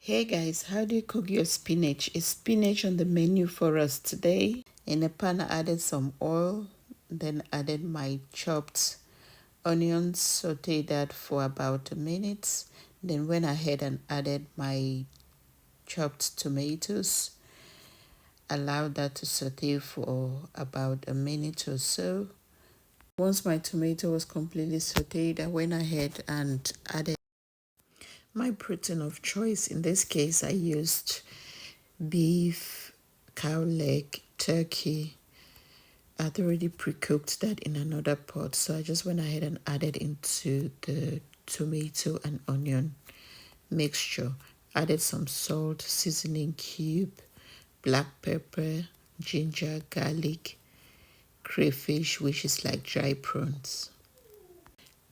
Hey guys, how do you cook your spinach? Is spinach on the menu for us today? In a pan, I added some oil, then added my chopped onions, sauteed that for about a minute. Then went ahead and added my chopped tomatoes, allowed that to saute for about a minute or so. Once my tomato was completely sauteed, I went ahead and added my protein of choice. In this case, I used beef, cow leg, turkey. I'd already pre-cooked that in another pot, so I just went ahead and added into the tomato and onion mixture. Added some salt, seasoning cube, black pepper, ginger, garlic, crayfish, which is like dry prawns.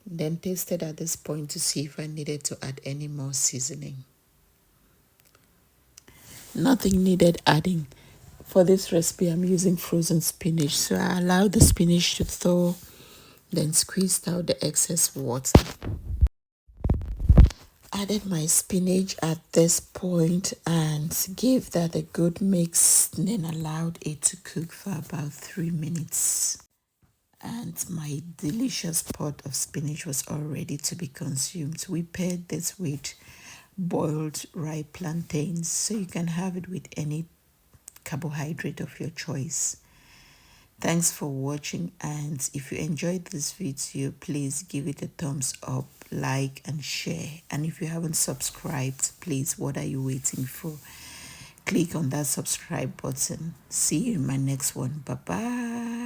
Then tasted at this point to see if I needed to add any more seasoning. Nothing needed adding. For this recipe, I'm using frozen spinach, so I allowed the spinach to thaw, then squeezed out the excess water. Added my spinach at this point and gave that a good mix, then allowed it to cook for about 3 minutes. And my delicious pot of spinach was all ready to be consumed. We paired this with boiled ripe plantains, so you can have it with any carbohydrate of your choice. Thanks for watching, and if you enjoyed this video, please give it a thumbs up, like and share. And if you haven't subscribed, please, what are you waiting for? Click on that subscribe button. See you in my next one. Bye bye.